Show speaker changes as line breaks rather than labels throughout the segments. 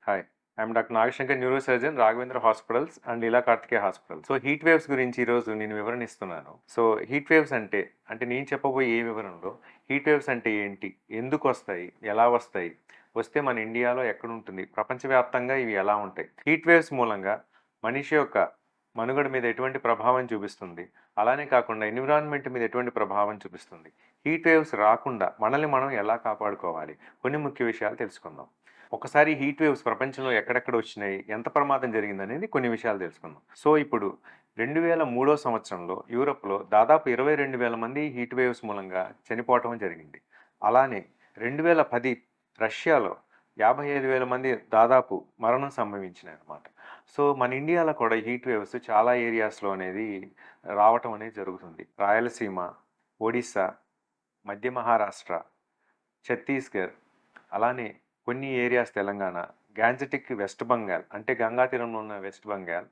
Hi. I'm doctor Nagashankar, neurosurgeon, Raghavendra hospitals and Leela Karthikeya hospital. So heat waves గురించి ఈరోజు నేను వివరణ ఇస్తున్నాను. సో హీట్ వేవ్స్ అంటే నేను చెప్పబోయే ఏ వివరణలో హీట్ వేవ్స్ అంటే ఏంటి, ఎందుకు వస్తాయి, ఎలా వస్తాయి, వస్తే మన ఇండియాలో ఎక్కడుంటుంది, ప్రపంచవ్యాప్తంగా ఇవి ఎలా ఉంటాయి, హీట్ వేవ్స్ మూలంగా మనిషి యొక్క మనుగడ మీద ఎటువంటి ప్రభావం చూపిస్తుంది, అలానే కాకుండా ఎన్విరాన్మెంట్ మీద ఎటువంటి ప్రభావం చూపిస్తుంది, హీట్ వేవ్స్ రాకుండా మనల్ని మనం ఎలా కాపాడుకోవాలి, కొన్ని ముఖ్య విషయాలు తెలుసుకుందాం. ఒకసారి హీట్ వేవ్స్ ప్రపంచంలో ఎక్కడెక్కడ వచ్చినాయి, ఎంత ప్రమాదం జరిగిందనేది కొన్ని విషయాలు తెలుసుకుందాం. సో ఇప్పుడు 2003 సంవత్సరంలో యూరప్లో దాదాపు 22,000 మంది హీట్ వేవ్స్ మూలంగా చనిపోవటం జరిగింది. అలానే 2010 రష్యాలో 55,000 మంది దాదాపు మరణం సంభవించినాయి అన్నమాట. సో మన ఇండియాలో కూడా హీట్ వేవ్స్ చాలా ఏరియాస్లో అనేది రావటం అనేది జరుగుతుంది. రాయలసీమ, ఒడిస్సా, మధ్య మహారాష్ట్ర, ఛత్తీస్గఢ్, అలానే కొన్ని areas Telangana, Gangetic west Bengal అంటే గంగా తీరంలో ఉన్న వెస్ట్ బెంగాల్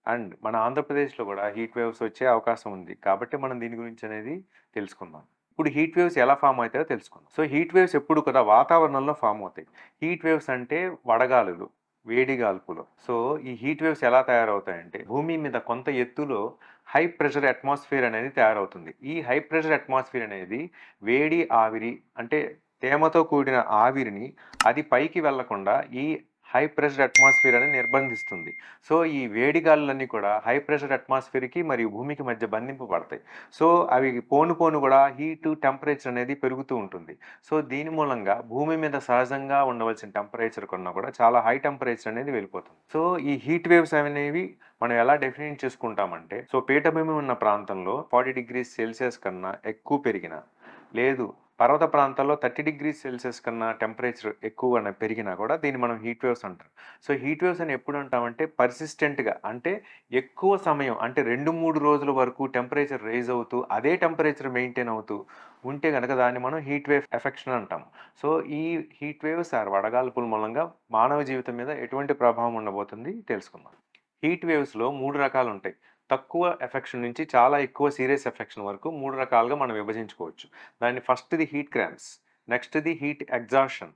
అండ్ మన ఆంధ్రప్రదేశ్లో కూడా హీట్ వేవ్స్ వచ్చే అవకాశం ఉంది. కాబట్టి మనం దీని గురించి అనేది తెలుసుకుందాం. ఇప్పుడు హీట్ వేవ్స్ ఎలా ఫామ్ అవుతాయో తెలుసుకుందాం. సో హీట్ వేవ్స్ ఎప్పుడు కూడా వాతావరణంలో ఫామ్ అవుతాయి. హీట్ వేవ్స్ అంటే వడగాలులు, వేడి గాల్పులు. సో ఈ హీట్ వేవ్స్ ఎలా తయారవుతాయంటే భూమి మీద కొంత ఎత్తులో హై ప్రెషర్ అట్మాస్ఫియర్ అనేది తయారవుతుంది. ఈ హై ప్రెషర్ అట్మాస్ఫియర్ అనేది వేడి ఆవిరి అంటే తేమతో కూడిన ఆవిరిని అది పైకి వెళ్లకుండా ఈ హై ప్రెషర్ అట్మాస్ఫియర్ అనేది నిర్బంధిస్తుంది. సో ఈ వేడి గాలులన్నీ కూడా హై ప్రెషర్ అట్మాస్ఫియర్కి మరియు భూమికి మధ్య బంధింపబడతాయి. సో అవి పోను పోను కూడా హీట్ టెంపరేచర్ అనేది పెరుగుతూ ఉంటుంది. సో దీని మూలంగా భూమి మీద సహజంగా ఉండవలసిన టెంపరేచర్ కన్నా కూడా చాలా హై టెంపరేచర్ అనేది వెళ్ళిపోతుంది. సో ఈ హీట్ వేవ్స్ అనేవి మనం ఎలా డెఫినేట్ చేసుకుంటామంటే, సో పీఠభూమి ఉన్న ప్రాంతంలో 40 డిగ్రీస్ సెల్సియస్ కన్నా ఎక్కువ పెరిగిన, లేదు పర్వత ప్రాంతాల్లో 30 డిగ్రీస్ సెల్సియస్ కన్నా టెంపరేచర్ ఎక్కువ పెరిగినా కూడా దీన్ని మనం హీట్ వేవ్స్ అంటారు. సో హీట్ వేవ్స్ అని ఎప్పుడు అంటామంటే పర్సిస్టెంట్గా అంటే ఎక్కువ సమయం అంటే 2-3 రోజుల వరకు టెంపరేచర్ రైజ్ అవుతూ అదే టెంపరేచర్ మెయింటైన్ అవుతూ ఉంటే కనుక దాన్ని మనం హీట్ వేవ్ ఎఫెక్షన్ అంటాం. సో ఈ హీట్ వేవ్స్ వడగాల్పుల మూలంగా మానవ జీవితం మీద ఎటువంటి ప్రభావం ఉండబోతుంది తెలుసుకుందాం. హీట్ వేవ్స్లో 3 రకాలు ఉంటాయి. తక్కువ ఎఫెక్షన్ నుంచి చాలా ఎక్కువ సీరియస్ ఎఫెక్షన్ వరకు 3 రకాలుగా మనం విభజించుకోవచ్చు. దాన్ని ఫస్ట్ది హీట్ క్రాంప్స్, నెక్స్ట్ది హీట్ ఎగ్జాషన్,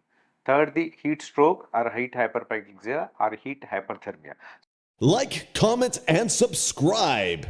థర్డ్ది heat stroke or heat hyperpyrexia or heat hyperthermia.
Like, comment, and subscribe.